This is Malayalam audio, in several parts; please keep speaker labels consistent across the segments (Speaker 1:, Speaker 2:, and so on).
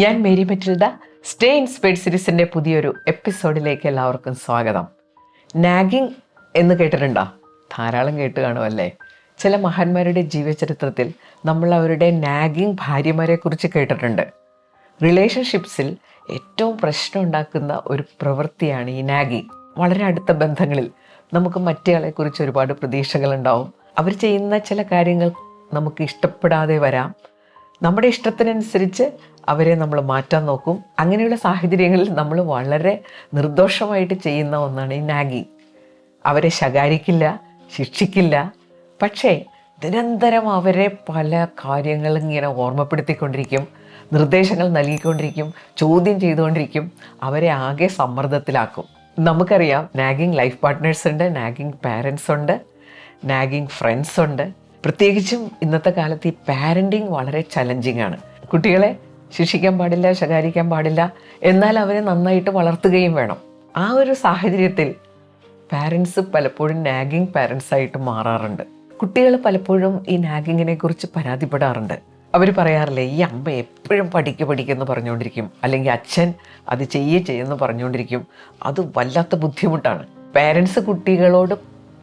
Speaker 1: ഞാൻ മേരി മെറ്റിൽഡ. സ്റ്റേ ഇൻസ്പയർഡ് സീരീസിൻ്റെ പുതിയൊരു എപ്പിസോഡിലേക്ക് എല്ലാവർക്കും സ്വാഗതം. നാഗിങ് എന്ന് കേട്ടിട്ടുണ്ടോ? ധാരാളം കേട്ട് കാണുമല്ലേ. ചില മഹാന്മാരുടെ ജീവചരിത്രത്തിൽ നമ്മൾ അവരുടെ നാഗിങ് ഭാര്യമാരെക്കുറിച്ച് കേട്ടിട്ടുണ്ട്. റിലേഷൻഷിപ്സിൽ ഏറ്റവും പ്രശ്നം ഉണ്ടാക്കുന്ന ഒരു പ്രവൃത്തിയാണ് ഈ നാഗിങ്. വളരെ അടുത്ത ബന്ധങ്ങളിൽ നമുക്ക് മറ്റേയാളെക്കുറിച്ച് ഒരുപാട് പ്രതീക്ഷകളുണ്ടാവും. അവർ ചെയ്യുന്ന ചില കാര്യങ്ങൾ നമുക്ക് ഇഷ്ടപ്പെടാതെ വരാം. നമ്മുടെ ഇഷ്ടത്തിനനുസരിച്ച് അവരെ നമ്മൾ മാറ്റാൻ നോക്കും. അങ്ങനെയുള്ള സാഹചര്യങ്ങളിൽ നമ്മൾ വളരെ നിർദോഷമായിട്ട് ചെയ്യുന്ന ഒന്നാണ് ഈ നാഗിങ്. അവരെ ശകാരിക്കില്ല, ശിക്ഷിക്കില്ല, പക്ഷേ നിരന്തരം അവരെ പല കാര്യങ്ങളും ഇങ്ങനെ ഓർമ്മപ്പെടുത്തിക്കൊണ്ടിരിക്കും, നിർദ്ദേശങ്ങൾ നൽകിക്കൊണ്ടിരിക്കും, ചോദ്യം ചെയ്തുകൊണ്ടിരിക്കും, അവരെ ആകെ സമ്മർദ്ദത്തിലാക്കും. നമുക്കറിയാം, നാഗിങ് ലൈഫ് പാർട്ട്നേഴ്സ് ഉണ്ട്, നാഗിങ് പാരൻസ് ഉണ്ട്, നാഗിങ് ഫ്രണ്ട്സ് ഉണ്ട്. പ്രത്യേകിച്ചും ഇന്നത്തെ കാലത്ത് ഈ പാരൻറ്റിങ് വളരെ ചലഞ്ചിങ് ആണ്. കുട്ടികളെ ശിക്ഷിക്കാൻ പാടില്ല, ശകാരിക്കാൻ പാടില്ല, എന്നാൽ അവരെ നന്നായിട്ട് വളർത്തുകയും വേണം. ആ ഒരു സാഹചര്യത്തിൽ പാരൻസ് പലപ്പോഴും നാഗിങ് പാരൻസായിട്ട് മാറാറുണ്ട്. കുട്ടികൾ പലപ്പോഴും ഈ നാഗിങ്ങിനെ കുറിച്ച് പരാതിപ്പെടാറുണ്ട്. അവർ പറയാറില്ലേ, ഈ അമ്മ എപ്പോഴും പഠിക്കുമെന്ന് പറഞ്ഞുകൊണ്ടിരിക്കും, അല്ലെങ്കിൽ അച്ഛൻ അത് ചെയ്യുമെന്ന് പറഞ്ഞുകൊണ്ടിരിക്കും. അത് വല്ലാത്ത ബുദ്ധിമുട്ടാണ്. പാരൻസ് കുട്ടികളോട്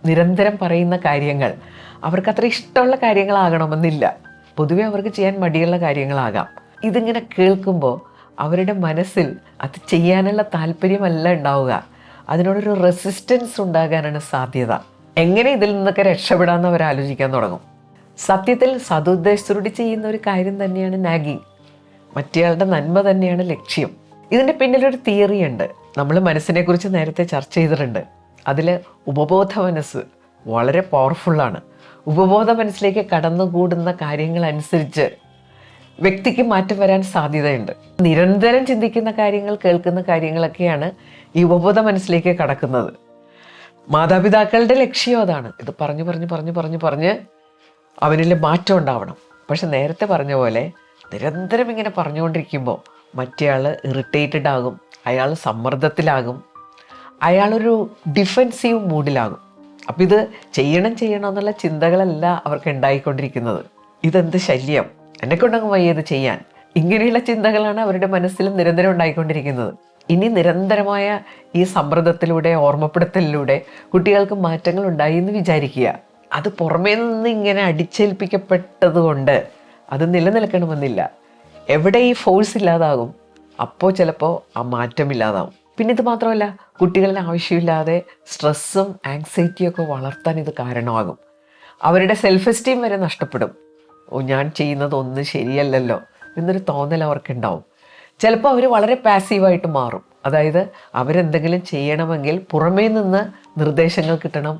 Speaker 1: നിരന്തരം പറയുന്ന കാര്യങ്ങൾ അവർക്കത്ര ഇഷ്ടമുള്ള കാര്യങ്ങളാകണമെന്നില്ല. പൊതുവെ അവർക്ക് ചെയ്യാൻ മടിയുള്ള കാര്യങ്ങളാകാം. ഇതിങ്ങനെ കേൾക്കുമ്പോൾ അവരുടെ മനസ്സിൽ അത് ചെയ്യാനുള്ള താല്പര്യമല്ല ഉണ്ടാവുക, അതിനോടൊരു റെസിസ്റ്റൻസ് ഉണ്ടാകാനാണ് സാധ്യത. എങ്ങനെ ഇതിൽ നിന്നൊക്കെ രക്ഷപ്പെടാമെന്ന് അവർ ആലോചിക്കാൻ തുടങ്ങും. സത്യത്തിൽ സതുദ്ദേശത്തോടെ ചെയ്യുന്ന ഒരു കാര്യം തന്നെയാണ് നാഗിങ്. മറ്റേയാളുടെ നന്മ തന്നെയാണ് ലക്ഷ്യം. ഇതിൻ്റെ പിന്നിലൊരു തിയറി ഉണ്ട്. നമ്മൾ മനസ്സിനെക്കുറിച്ച് നേരത്തെ ചർച്ച ചെയ്തിട്ടുണ്ട്. അതിൽ ഉപബോധ മനസ്സ് വളരെ പവർഫുള്ളാണ്. ഉപബോധ മനസ്സിലേക്ക് കടന്നുകൂടുന്ന കാര്യങ്ങളനുസരിച്ച് വ്യക്തിക്ക് മാറ്റം വരാൻ സാധ്യതയുണ്ട്. നിരന്തരം ചിന്തിക്കുന്ന കാര്യങ്ങൾ, കേൾക്കുന്ന കാര്യങ്ങളൊക്കെയാണ് ഈ ഉപബോധ മനസ്സിലേക്ക് കടക്കുന്നത്. മാതാപിതാക്കളുടെ ലക്ഷ്യം അതാണ്. ഇത് പറഞ്ഞ് അവനിൽ മാറ്റം ഉണ്ടാവണം. പക്ഷെ നേരത്തെ പറഞ്ഞ പോലെ നിരന്തരം ഇങ്ങനെ പറഞ്ഞുകൊണ്ടിരിക്കുമ്പോൾ മറ്റേയാൾ ഇറിറ്റേറ്റഡ് ആകും, അയാൾ സമ്മർദ്ദത്തിലാകും, അയാളൊരു ഡിഫെൻസീവ് മൂഡിലാകും. അപ്പം ഇത് ചെയ്യണം എന്നുള്ള ചിന്തകളല്ല അവർക്ക് ഉണ്ടായിക്കൊണ്ടിരിക്കുന്നത്. ഇതെന്ത് ശല്യം, എന്നെക്കൊണ്ടങ്ങ് വയ്യത് ചെയ്യാൻ, ഇങ്ങനെയുള്ള ചിന്തകളാണ് അവരുടെ മനസ്സിലും നിരന്തരം ഉണ്ടായിക്കൊണ്ടിരിക്കുന്നത്. ഇനി നിരന്തരമായ ഈ സമ്മർദ്ദത്തിലൂടെ, ഓർമ്മപ്പെടുത്തലിലൂടെ കുട്ടികൾക്ക് മാറ്റങ്ങൾ ഉണ്ടായി എന്ന് വിചാരിക്കുക. അത് പുറമേ നിന്ന് ഇങ്ങനെ അടിച്ചേൽപ്പിക്കപ്പെട്ടതുകൊണ്ട് അത് നിലനിൽക്കണമെന്നില്ല. എവിടെ ഈ ഫോഴ്സ് ഇല്ലാതാകും, അപ്പോൾ ചിലപ്പോൾ ആ മാറ്റമില്ലാതാവും. പിന്നെ ഇത് മാത്രമല്ല, കുട്ടികളിൽ ആവശ്യമില്ലാതെ സ്ട്രെസ്സും ആങ്സൈറ്റിയൊക്കെ വളർത്താൻ ഇത് കാരണമാകും. അവരുടെ സെൽഫ് എസ്റ്റീം വരെ നഷ്ടപ്പെടും. ഞാൻ ചെയ്യുന്നതൊന്നും ശരിയല്ലല്ലോ എന്നൊരു തോന്നൽ അവർക്കുണ്ടാവും. ചിലപ്പോൾ അവർ വളരെ പാസീവായിട്ട് മാറും. അതായത് അവരെന്തെങ്കിലും ചെയ്യണമെങ്കിൽ പുറമേ നിന്ന് നിർദ്ദേശങ്ങൾ കിട്ടണം,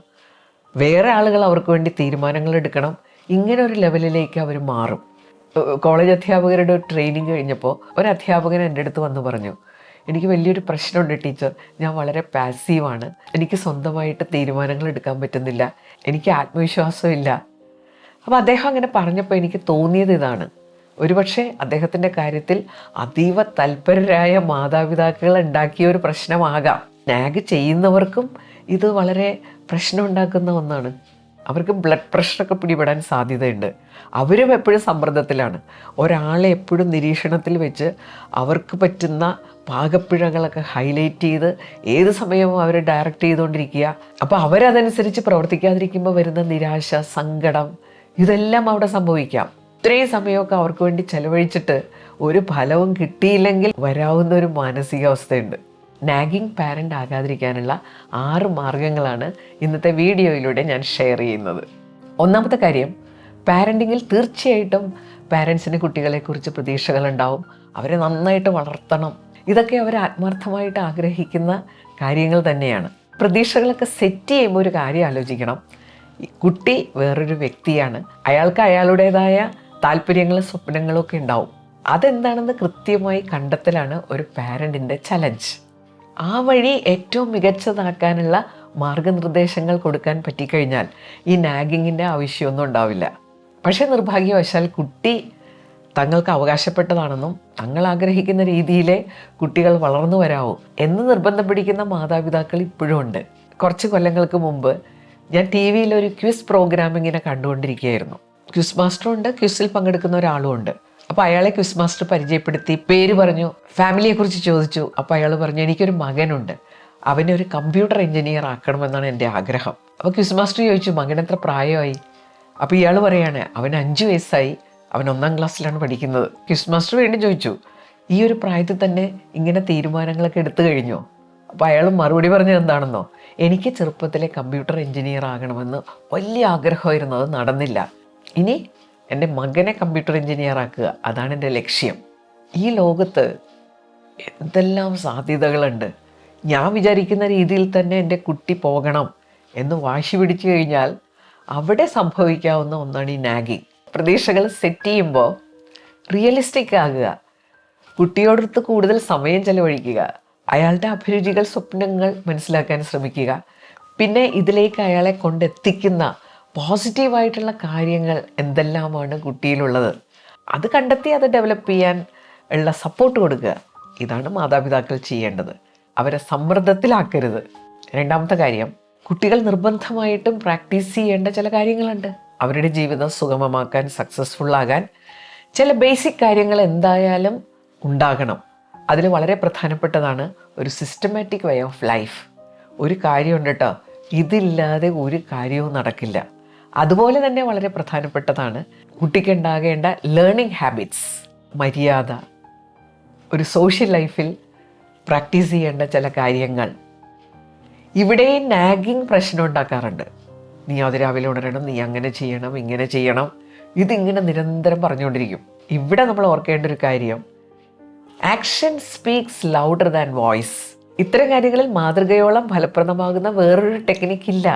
Speaker 1: വേറെ ആളുകൾ അവർക്ക് വേണ്ടി തീരുമാനങ്ങൾ എടുക്കണം. ഇങ്ങനെ ഒരു ലെവലിലേക്ക് അവർ മാറും. കോളേജ് അധ്യാപകരുടെ ഒരു ട്രെയിനിങ് കഴിഞ്ഞപ്പോൾ ഒരു അധ്യാപകൻ എൻ്റെ അടുത്ത് വന്ന് പറഞ്ഞു, എനിക്ക് വലിയൊരു പ്രശ്നമുണ്ട് ടീച്ചർ, ഞാൻ വളരെ പാസീവാണ്, എനിക്ക് സ്വന്തമായിട്ട് തീരുമാനങ്ങൾ എടുക്കാൻ പറ്റുന്നില്ല, എനിക്ക് ആത്മവിശ്വാസമില്ല. അപ്പോൾ അദ്ദേഹം അങ്ങനെ പറഞ്ഞപ്പോൾ എനിക്ക് തോന്നിയത് ഇതാണ്, ഒരുപക്ഷെ അദ്ദേഹത്തിൻ്റെ കാര്യത്തിൽ അതീവ തൽപരരായ മാതാപിതാക്കൾ ഉണ്ടാക്കിയ ഒരു പ്രശ്നമാകാം. നാഗ് ചെയ്യുന്നവർക്കും ഇത് വളരെ പ്രശ്നം ഉണ്ടാക്കുന്ന ഒന്നാണ്. അവർക്ക് ബ്ലഡ് പ്രഷറൊക്കെ പിടിപെടാൻ സാധ്യതയുണ്ട്. അവരും എപ്പോഴും സമ്മർദ്ദത്തിലാണ്. ഒരാളെ എപ്പോഴും നിരീക്ഷണത്തിൽ വെച്ച് അവർക്ക് പറ്റുന്ന പാകപ്പിഴകളൊക്കെ ഹൈലൈറ്റ് ചെയ്ത് ഏത് സമയവും അവരെ ഡയറക്റ്റ് ചെയ്തുകൊണ്ടിരിക്കുക. അപ്പോൾ അവരതനുസരിച്ച് പ്രവർത്തിക്കാതിരിക്കുമ്പോൾ വരുന്ന നിരാശ, സങ്കടം, ഇതെല്ലാം അവിടെ സംഭവിക്കാം. ഇത്രയും സമയമൊക്കെ അവർക്ക് വേണ്ടി ചെലവഴിച്ചിട്ട് ഒരു ഫലവും കിട്ടിയില്ലെങ്കിൽ വരാവുന്ന ഒരു മാനസികാവസ്ഥയുണ്ട്. നാഗിങ് പാരൻ്റ് ആകാതിരിക്കാനുള്ള 6 മാർഗങ്ങളാണ് ഇന്നത്തെ വീഡിയോയിലൂടെ ഞാൻ ഷെയർ ചെയ്യുന്നത്. ഒന്നാമത്തെ കാര്യം, പാരൻറ്റിങ്ങിൽ തീർച്ചയായിട്ടും പാരൻസിന് കുട്ടികളെക്കുറിച്ച് പ്രതീക്ഷകളുണ്ടാവും. അവരെ നന്നായിട്ട് വളർത്തണം. ഇതൊക്കെ അവർ ആത്മാർത്ഥമായിട്ട് ആഗ്രഹിക്കുന്ന കാര്യങ്ങൾ തന്നെയാണ്. പ്രതീക്ഷകളൊക്കെ സെറ്റ് ചെയ്യുമ്പോൾ ഒരു കാര്യം ആലോചിക്കണം. കുട്ടി വേറൊരു വ്യക്തിയാണ്. അയാൾക്ക് അയാളുടേതായ താല്പര്യങ്ങളും സ്വപ്നങ്ങളും ഒക്കെ ഉണ്ടാവും. അതെന്താണെന്ന് കൃത്യമായി കണ്ടെത്തലാണ് ഒരു പാരൻറ്റിൻ്റെ ചലഞ്ച്. ആ വഴി ഏറ്റവും മികച്ചതാക്കാനുള്ള മാർഗനിർദ്ദേശങ്ങൾ കൊടുക്കാൻ പറ്റിക്കഴിഞ്ഞാൽ ഈ നാഗിങ്ങിൻ്റെ ആവശ്യമൊന്നും ഉണ്ടാവില്ല. പക്ഷേ നിർഭാഗ്യവശാൽ കുട്ടി തങ്ങൾക്ക് അവകാശപ്പെട്ടതാണെന്നും തങ്ങൾ ആഗ്രഹിക്കുന്ന രീതിയിലെ കുട്ടികൾ വളർന്നു വരാവൂ എന്ന് നിർബന്ധം പിടിക്കുന്ന മാതാപിതാക്കൾ ഇപ്പോഴും ഉണ്ട്. കുറച്ച് കൊല്ലങ്ങൾക്ക് മുമ്പ് ഞാൻ ടി വിയിലൊരു ക്വിസ് പ്രോഗ്രാം ഇങ്ങനെ കണ്ടുകൊണ്ടിരിക്കുകയായിരുന്നു. ക്വിസ് മാസ്റ്ററും ഉണ്ട്, ക്വിസിൽ പങ്കെടുക്കുന്ന ഒരാളും ഉണ്ട്. അപ്പോൾ അയാളെ ക്വിസ് മാസ്റ്റർ പരിചയപ്പെടുത്തി, പേര് പറഞ്ഞു, ഫാമിലിയെക്കുറിച്ച് ചോദിച്ചു. അപ്പോൾ അയാൾ പറഞ്ഞു, എനിക്കൊരു മകനുണ്ട്, അവനെ ഒരു കമ്പ്യൂട്ടർ എഞ്ചിനീയർ ആക്കണമെന്നാണ് എൻ്റെ ആഗ്രഹം. അപ്പോൾ ക്വിസ് മാസ്റ്റർ ചോദിച്ചു, മകൻ എത്ര പ്രായമായി? അപ്പോൾ ഇയാൾ പറയാണ്, അവന് 5 വയസ്സായി, അവൻ 1ാം ക്ലാസ്സിലാണ് പഠിക്കുന്നത്. ക്വിസ് മാസ്റ്റർ വീണ്ടും ചോദിച്ചു, ഈ ഒരു പ്രായത്തിൽ തന്നെ ഇങ്ങനെ തീരുമാനങ്ങളൊക്കെ എടുത്തു കഴിഞ്ഞോ? അപ്പോൾ അയാൾ മറുപടി പറഞ്ഞത് എന്താണെന്നോ, എനിക്ക് ചെറുപ്പത്തിലെ കമ്പ്യൂട്ടർ എഞ്ചിനീയർ ആകണമെന്ന് വലിയ ആഗ്രഹമായിരുന്നു, അത് നടന്നില്ല. ഇനി എൻ്റെ മകനെ കമ്പ്യൂട്ടർ എഞ്ചിനീയർ ആക്കുക, അതാണ് എൻ്റെ ലക്ഷ്യം. ഈ ലോകത്ത് എന്തെല്ലാം സാധ്യതകളുണ്ട്. ഞാൻ വിചാരിക്കുന്ന രീതിയിൽ തന്നെ എൻ്റെ കുട്ടി പോകണം എന്ന് വാശി പിടിച്ചു കഴിഞ്ഞാൽ അവിടെ സംഭവിക്കാവുന്ന ഒന്നാണ് ഈ നാഗിങ്. പ്രതീക്ഷകൾ സെറ്റ് ചെയ്യുമ്പോൾ റിയലിസ്റ്റിക് ആകുക, കുട്ടിയോടടുത്ത് കൂടുതൽ സമയം ചെലവഴിക്കുക, അയാളുടെ അഭിരുചികൾ, സ്വപ്നങ്ങൾ മനസ്സിലാക്കാൻ ശ്രമിക്കുക. പിന്നെ ഇതിലേക്ക് അയാളെ കൊണ്ടെത്തിക്കുന്ന പോസിറ്റീവായിട്ടുള്ള കാര്യങ്ങൾ എന്തെല്ലാമാണ് കുട്ടിയിലുള്ളത്, അത് കണ്ടെത്തി അത് ഡെവലപ്പ് ചെയ്യാൻ ഉള്ള സപ്പോർട്ട് കൊടുക്കുക. ഇതാണ് മാതാപിതാക്കൾ ചെയ്യേണ്ടത്. അവരെ സമ്മർദ്ദത്തിലാക്കരുത്. രണ്ടാമത്തെ കാര്യം, കുട്ടികൾ നിർബന്ധമായിട്ടും പ്രാക്ടീസ് ചെയ്യേണ്ട ചില കാര്യങ്ങളുണ്ട്. അവരുടെ ജീവിതം സുഗമമാക്കാൻ, സക്സസ്ഫുള്ളാകാൻ ചില ബേസിക് കാര്യങ്ങൾ എന്തായാലും ഉണ്ടാകണം. അതിൽ വളരെ പ്രധാനപ്പെട്ടതാണ് ഒരു സിസ്റ്റമാറ്റിക് വേ ഓഫ് ലൈഫ്. ഒരു കാര്യമുണ്ട് കേട്ടോ, ഇതില്ലാതെ ഒരു കാര്യവും നടക്കില്ല. അതുപോലെ തന്നെ വളരെ പ്രധാനപ്പെട്ടതാണ് കുട്ടിക്ക് ഉണ്ടാകേണ്ട ലേണിംഗ് ഹാബിറ്റ്സ്, മര്യാദ, ഒരു സോഷ്യൽ ലൈഫിൽ പ്രാക്ടീസ് ചെയ്യേണ്ട ചില കാര്യങ്ങൾ. ഇവിടെ നാഗിങ് പ്രശ്നം ഉണ്ടാക്കാറുണ്ട്. നീ അതിരാവിലെ ഉണരണം, നീ അങ്ങനെ ചെയ്യണം, ഇങ്ങനെ ചെയ്യണം, ഇതിങ്ങനെ നിരന്തരം പറഞ്ഞുകൊണ്ടിരിക്കും. ഇവിടെ നമ്മൾ ഓർക്കേണ്ട ഒരു കാര്യം, action speaks louder than voice. ഇത്തരം കാര്യങ്ങളിൽ മാതൃകയോളം ഫലപ്രദമാകുന്ന വേറൊരു ടെക്നിക്കില്ല.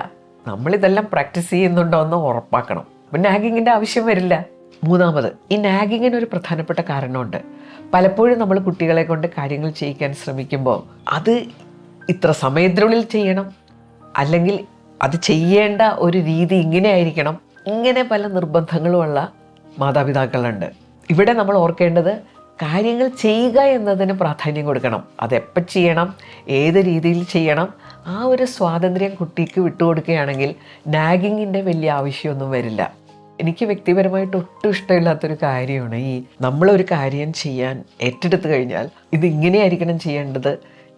Speaker 1: നമ്മളിതെല്ലാം പ്രാക്ടീസ് ചെയ്യുന്നുണ്ടോ എന്ന് ഉറപ്പാക്കണം. അപ്പം നാഗിങ്ങിൻ്റെ ആവശ്യം വരില്ല. മൂന്നാമത്, ഈ നാഗിങ്ങിന് ഒരു പ്രധാനപ്പെട്ട കാരണമുണ്ട്. പലപ്പോഴും നമ്മൾ കുട്ടികളെ കൊണ്ട് കാര്യങ്ങൾ ചെയ്യിക്കാൻ ശ്രമിക്കുമ്പോൾ അത് ഇത്ര സമയത്തിനുള്ളിൽ ചെയ്യണം, അല്ലെങ്കിൽ അത് ചെയ്യേണ്ട ഒരു രീതി ഇങ്ങനെ ആയിരിക്കണം, ഇങ്ങനെ പല നിർബന്ധങ്ങളുമുള്ള മാതാപിതാക്കളുണ്ട്. ഇവിടെ നമ്മൾ ഓർക്കേണ്ടത് കാര്യങ്ങൾ ചെയ്യുക എന്നതിന് പ്രാധാന്യം കൊടുക്കണം. അതെപ്പോൾ ചെയ്യണം, ഏത് രീതിയിൽ ചെയ്യണം, ആ ഒരു സ്വാതന്ത്ര്യം കുട്ടിക്ക് വിട്ടുകൊടുക്കുകയാണെങ്കിൽ നാഗിങ്ങിൻ്റെ വലിയ ആവശ്യമൊന്നും വരില്ല. എനിക്ക് വ്യക്തിപരമായിട്ട് ഒട്ടും ഇഷ്ടമില്ലാത്തൊരു കാര്യമാണ് ഈ നമ്മളൊരു കാര്യം ചെയ്യാൻ ഏറ്റെടുത്തു കഴിഞ്ഞാൽ ഇത് ഇങ്ങനെയായിരിക്കണം ചെയ്യേണ്ടത്,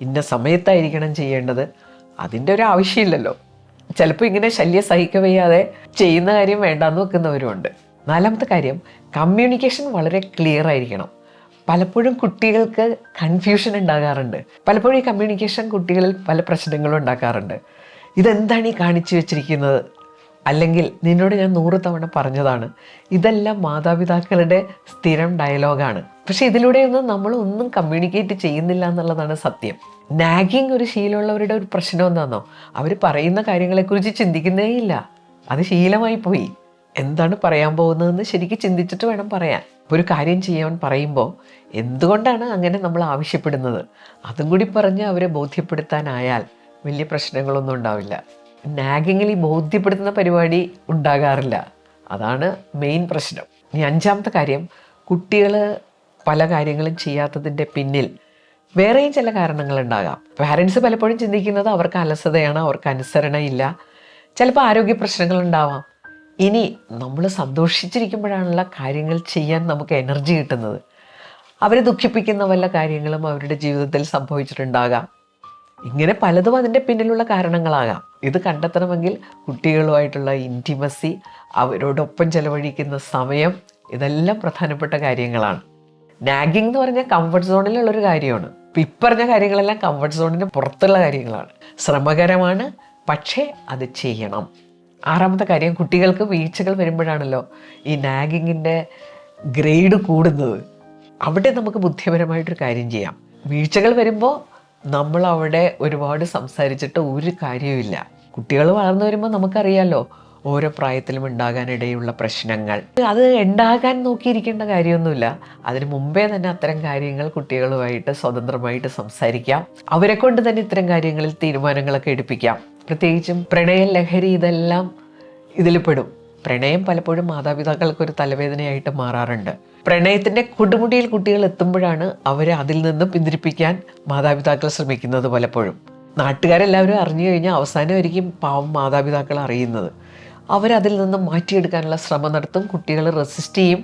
Speaker 1: ഇന്ന സമയത്തായിരിക്കണം ചെയ്യേണ്ടത്. അതിൻ്റെ ഒരു ആവശ്യമില്ലല്ലോ. ചിലപ്പോൾ ഇങ്ങനെ ശല്യം സഹിക്കവയ്യാതെ ചെയ്യുന്ന കാര്യം വേണ്ടാന്ന് വെക്കുന്നവരുമുണ്ട്. നാലാമത്തെ കാര്യം, കമ്മ്യൂണിക്കേഷൻ വളരെ ക്ലിയർ ആയിരിക്കണം. പലപ്പോഴും കുട്ടികൾക്ക് കൺഫ്യൂഷൻ ഉണ്ടാകാറുണ്ട്. പലപ്പോഴും ഈ കമ്മ്യൂണിക്കേഷൻ കുട്ടികളിൽ പല പ്രശ്നങ്ങളും ഉണ്ടാക്കാറുണ്ട്. ഇതെന്താണ് ഈ കാണിച്ചു വെച്ചിരിക്കുന്നത്, അല്ലെങ്കിൽ നിന്നോട് ഞാൻ 100 തവണ പറഞ്ഞതാണ്. ഇതെല്ലാം മാതാപിതാക്കളുടെ സ്ഥിരം ഡയലോഗാണ്. പക്ഷെ ഇതിലൂടെയൊന്നും നമ്മളൊന്നും കമ്മ്യൂണിക്കേറ്റ് ചെയ്യുന്നില്ല എന്നുള്ളതാണ് സത്യം. നാഗിങ് ഒരു ശീലമുള്ളവരുടെ ഒരു പ്രശ്നം എന്താണെന്നോ, അവർ പറയുന്ന കാര്യങ്ങളെക്കുറിച്ച് ചിന്തിക്കുന്നേ ഇല്ല. അത് ശീലമായി പോയി. എന്താണ് പറയാൻ പോകുന്നതെന്ന് ശരിക്കും ചിന്തിച്ചിട്ട് വേണം പറയാൻ. ഒരു കാര്യം ചെയ്യാൻ പറയുമ്പോൾ എന്തുകൊണ്ടാണ് അങ്ങനെ നമ്മൾ ആവശ്യപ്പെടുന്നത്, അതും കൂടി പറഞ്ഞ് അവരെ ബോധ്യപ്പെടുത്താനായാൽ വലിയ പ്രശ്നങ്ങളൊന്നും ഉണ്ടാവില്ല. നാഗിങ്ങിൽ ഈ ബോധ്യപ്പെടുത്തുന്ന പരിപാടി ഉണ്ടാകാറില്ല. അതാണ് മെയിൻ പ്രശ്നം. ഇനി അഞ്ചാമത്തെ കാര്യം, കുട്ടികൾ പല കാര്യങ്ങളും ചെയ്യാത്തതിൻ്റെ പിന്നിൽ വേറെയും ചില കാരണങ്ങളുണ്ടാകാം. പാരൻസ് പലപ്പോഴും ചിന്തിക്കുന്നത് അവർക്ക് അലസതയാണ്, അവർക്ക് അനുസരണയില്ല, ചിലപ്പോൾ ആരോഗ്യ പ്രശ്നങ്ങളുണ്ടാവാം. ഇനി നമ്മൾ സന്തോഷിച്ചിരിക്കുമ്പോഴാണുള്ള കാര്യങ്ങൾ ചെയ്യാൻ നമുക്ക് എനർജി കിട്ടുന്നത്. അവരെ ദുഃഖിപ്പിക്കുന്ന വല്ല കാര്യങ്ങളും അവരുടെ ജീവിതത്തിൽ സംഭവിച്ചിട്ടുണ്ടാകാം. ഇങ്ങനെ പലതും അതിൻ്റെ പിന്നിലുള്ള കാരണങ്ങളാകാം. ഇത് കണ്ടെത്തണമെങ്കിൽ കുട്ടികളുമായിട്ടുള്ള ഇൻറ്റിമസി, അവരോടൊപ്പം ചെലവഴിക്കുന്ന സമയം, ഇതെല്ലാം പ്രധാനപ്പെട്ട കാര്യങ്ങളാണ്. നാഗിങ് എന്ന് പറഞ്ഞാൽ കംഫർട്ട് സോണിലുള്ളൊരു കാര്യമാണ്. ഇപ്പം ഇപ്പറഞ്ഞ കാര്യങ്ങളെല്ലാം കംഫർട്ട് സോണിന് പുറത്തുള്ള കാര്യങ്ങളാണ്. ശ്രമകരമാണ്, പക്ഷേ അത് ചെയ്യണം. ആറാമത്തെ കാര്യം, കുട്ടികൾക്ക് വീഴ്ചകൾ വരുമ്പോഴാണല്ലോ ഈ നാഗിങ്ങിൻ്റെ ഗ്രേഡ് കൂടുന്നത്. അവിടെ നമുക്ക് ബുദ്ധിപരമായിട്ടൊരു കാര്യം ചെയ്യാം. വീഴ്ചകൾ വരുമ്പോൾ നമ്മളവിടെ ഒരുപാട് സംസാരിച്ചിട്ട് ഒരു കാര്യവുമില്ല. കുട്ടികൾ വളർന്നു വരുമ്പോൾ നമുക്കറിയാമല്ലോ ഓരോ പ്രായത്തിലും ഉണ്ടാകാനിടയുള്ള പ്രശ്നങ്ങൾ. അത് ഉണ്ടാകാൻ നോക്കിയിരിക്കേണ്ട കാര്യമൊന്നുമില്ല. അതിന് മുമ്പേ തന്നെ അത്തരം കാര്യങ്ങൾ കുട്ടികളുമായിട്ട് സ്വതന്ത്രമായിട്ട് സംസാരിക്കാം. അവരെ കൊണ്ട് തന്നെ ഇത്തരം കാര്യങ്ങളിൽ തീരുമാനങ്ങളൊക്കെ എടുപ്പിക്കാം. പ്രത്യേകിച്ചും പ്രണയം, ലഹരി, ഇതെല്ലാം ഇതിൽ പെടും. പ്രണയം പലപ്പോഴും മാതാപിതാക്കൾക്കൊരു തലവേദനയായിട്ട് മാറാറുണ്ട്. പ്രണയത്തിൻ്റെ കൊടുമുടിയിൽ കുട്ടികൾ എത്തുമ്പോഴാണ് അവരെ അതിൽ നിന്നും പിന്തിരിപ്പിക്കാൻ മാതാപിതാക്കൾ ശ്രമിക്കുന്നത്. പലപ്പോഴും നാട്ടുകാരെല്ലാവരും അറിഞ്ഞു കഴിഞ്ഞാൽ അവസാനമായിരിക്കും പാവം മാതാപിതാക്കൾ അറിയുന്നത്. അവരതിൽ നിന്ന് മാറ്റിയെടുക്കാനുള്ള ശ്രമം നടത്തും. കുട്ടികൾ റെസിസ്റ്റ് ചെയ്യും.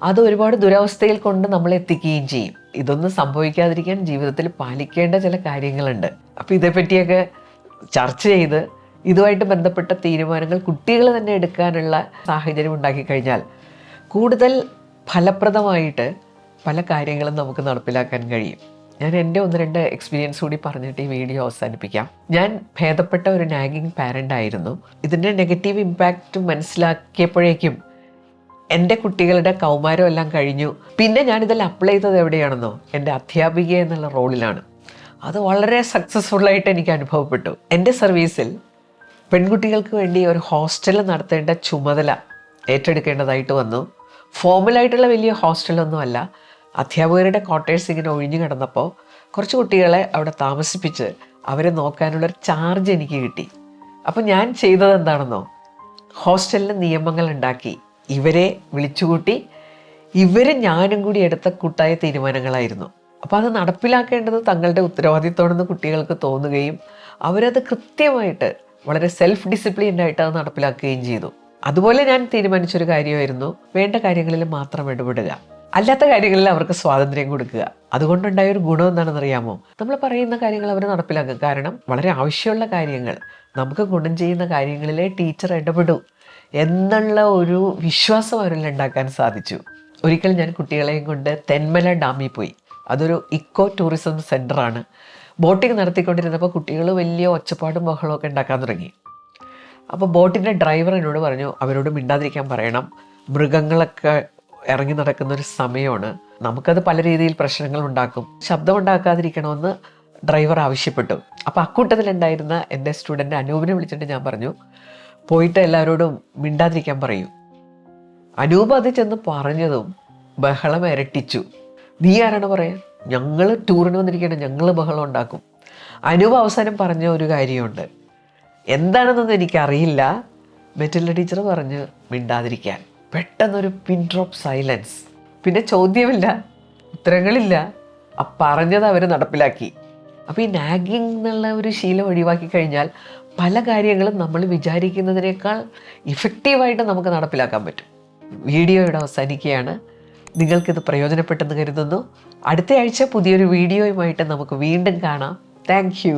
Speaker 1: അത് ഒരുപാട് ദുരവസ്ഥയിൽ കൊണ്ട് നമ്മളെ എത്തിക്കുകയും ചെയ്യും. ഇതൊന്നും സംഭവിക്കാതിരിക്കാൻ ജീവിതത്തിൽ പാലിക്കേണ്ട ചില കാര്യങ്ങളുണ്ട്. അപ്പോൾ ഇതേപ്പറ്റിയൊക്കെ ചർച്ച ചെയ്ത് ഇതുമായിട്ട് ബന്ധപ്പെട്ട തീരുമാനങ്ങൾ കുട്ടികൾ തന്നെ എടുക്കാനുള്ള സാഹചര്യം ഉണ്ടാക്കി കഴിഞ്ഞാൽ കൂടുതൽ ഫലപ്രദമായിട്ട് പല കാര്യങ്ങളും നമുക്ക് നടപ്പിലാക്കാൻ കഴിയും. ഞാൻ എൻ്റെ 1-2 എക്സ്പീരിയൻസ് കൂടി പറഞ്ഞിട്ട് ഈ വീഡിയോ അവസാനിപ്പിക്കാം. ഞാൻ ഭേദപ്പെട്ട ഒരു നാഗിങ് പാരൻ്റ് ആയിരുന്നു. ഇതിൻ്റെ നെഗറ്റീവ് ഇമ്പാക്റ്റ് മനസ്സിലാക്കിയപ്പോഴേക്കും എൻ്റെ കുട്ടികളുടെ കൗമാരം എല്ലാം കഴിഞ്ഞു. പിന്നെ ഞാനിതെല്ലാം അപ്ലൈ ചെയ്തത് എവിടെയാണെന്നോ, എൻ്റെ അധ്യാപിക എന്നുള്ള റോളിലാണ്. അത് വളരെ സക്സസ്ഫുള്ളായിട്ട് എനിക്ക് അനുഭവപ്പെട്ടു. എൻ്റെ സർവീസിൽ പെൺകുട്ടികൾക്ക് വേണ്ടി ഒരു ഹോസ്റ്റൽ നടത്തേണ്ട ചുമതല ഏറ്റെടുക്കേണ്ടതായിട്ട് വന്നു. ഫോർമലായിട്ടുള്ള വലിയ ഹോസ്റ്റലൊന്നുമല്ല, അധ്യാപകരുടെ ക്വാർട്ടേഴ്സ് ഇങ്ങനെ ഒഴിഞ്ഞു കിടന്നപ്പോൾ കുറച്ച് കുട്ടികളെ അവിടെ താമസിപ്പിച്ച് അവരെ നോക്കാനുള്ളൊരു ചാർജ് എനിക്ക് കിട്ടി. അപ്പോൾ ഞാൻ ചെയ്തത് എന്താണെന്നോ, ഹോസ്റ്റലിൽ നിയമങ്ങൾ ഉണ്ടാക്കി ഇവരെ വിളിച്ചുകൂട്ടി ഞാനും കൂടി എടുത്ത കൂട്ടായ തീരുമാനങ്ങളായിരുന്നു. അപ്പോൾ അത് നടപ്പിലാക്കേണ്ടത് തങ്ങളുടെ ഉത്തരവാദിത്തമാണെന്ന് കുട്ടികൾക്ക് തോന്നുകയും അവരത് കൃത്യമായിട്ട് വളരെ സെൽഫ് ഡിസിപ്ലിൻഡായിട്ട് അത് നടപ്പിലാക്കുകയും ചെയ്തു. അതുപോലെ ഞാൻ തീരുമാനിച്ചൊരു കാര്യമായിരുന്നു, വേണ്ട കാര്യങ്ങളിൽ മാത്രം ഇടപെടുക, അല്ലാത്ത കാര്യങ്ങളിൽ അവർക്ക് സ്വാതന്ത്ര്യം കൊടുക്കുക. അതുകൊണ്ടുണ്ടായൊരു ഗുണം എന്താണെന്നറിയാമോ? നമ്മൾ പറയുന്ന കാര്യങ്ങൾ അവർ നടപ്പിലാക്കുക. കാരണം വളരെ ആവശ്യമുള്ള കാര്യങ്ങൾ, നമുക്ക് ഗുണം ചെയ്യുന്ന കാര്യങ്ങളിലെ ടീച്ചർ ഇടപെടൂ എന്നുള്ള ഒരു വിശ്വാസം അവരിൽ ഉണ്ടാക്കാൻ സാധിച്ചു. ഒരിക്കൽ ഞാൻ കുട്ടികളെയും കൊണ്ട് തെന്മല ഡാമിൽ പോയി. അതൊരു ഇക്കോ ടൂറിസം സെൻ്ററാണ്. ബോട്ടിങ് നടത്തിക്കൊണ്ടിരുന്നപ്പോൾ കുട്ടികൾ വലിയ ഒച്ചപ്പാടും ബഹളമൊക്കെ ഉണ്ടാക്കാൻ തുടങ്ങി. അപ്പോൾ ബോട്ടിൻ്റെ ഡ്രൈവർ എന്നോട് പറഞ്ഞു, അവരോട് മിണ്ടാതിരിക്കാൻ പറയണം, മൃഗങ്ങളൊക്കെ ഇറങ്ങി നടക്കുന്നൊരു സമയമാണ്, നമുക്കത് പല രീതിയിൽ പ്രശ്നങ്ങൾ ഉണ്ടാക്കും, ശബ്ദമുണ്ടാക്കാതിരിക്കണമെന്ന് ഡ്രൈവർ ആവശ്യപ്പെട്ടു. അപ്പോൾ അക്കൂട്ടത്തിലുണ്ടായിരുന്ന എൻ്റെ സ്റ്റുഡൻറ്റ് അനൂപിനെ വിളിച്ചിട്ട് ഞാൻ പറഞ്ഞു, പോയിട്ട് എല്ലാവരോടും മിണ്ടാതിരിക്കാൻ പറയൂ. അനൂപ് അത് ചെന്ന് പറഞ്ഞതും ബഹളം ഇരട്ടിച്ചു. നീ ആരാണ് പറയാൻ? ഞങ്ങൾ ടൂറിന് വന്നിരിക്കണം, ഞങ്ങൾ ബഹളം ഉണ്ടാക്കും. അനൂപ് അവസാനം പറഞ്ഞ ഒരു കാര്യമുണ്ട്, എന്താണെന്നൊന്നും എനിക്കറിയില്ല, മെറ്റിൽഡ ടീച്ചർ പറഞ്ഞ് മിണ്ടാതിരിക്കാൻ. പെട്ടെന്നൊരു പിൻ ഡ്രോപ്പ് സൈലൻസ്. പിന്നെ ചോദ്യമില്ല, ഉത്തരങ്ങളില്ല, പറഞ്ഞത് അവർ നടപ്പിലാക്കി. അപ്പോൾ ഈ നാഗിങ് എന്നുള്ള ഒരു ശീലം ഒഴിവാക്കി കഴിഞ്ഞാൽ പല കാര്യങ്ങളും നമ്മൾ വിചാരിക്കുന്നതിനേക്കാൾ ഇഫക്റ്റീവായിട്ട് നമുക്ക് നടപ്പിലാക്കാൻ പറ്റും. വീഡിയോ ഇവിടെ അവസാനിക്കുകയാണ്. നിങ്ങൾക്കിത് പ്രയോജനപ്പെട്ടെന്ന് കരുതുന്നു. അടുത്ത ആഴ്ച പുതിയൊരു വീഡിയോയുമായിട്ട് നമുക്ക് വീണ്ടും കാണാം. Thank you.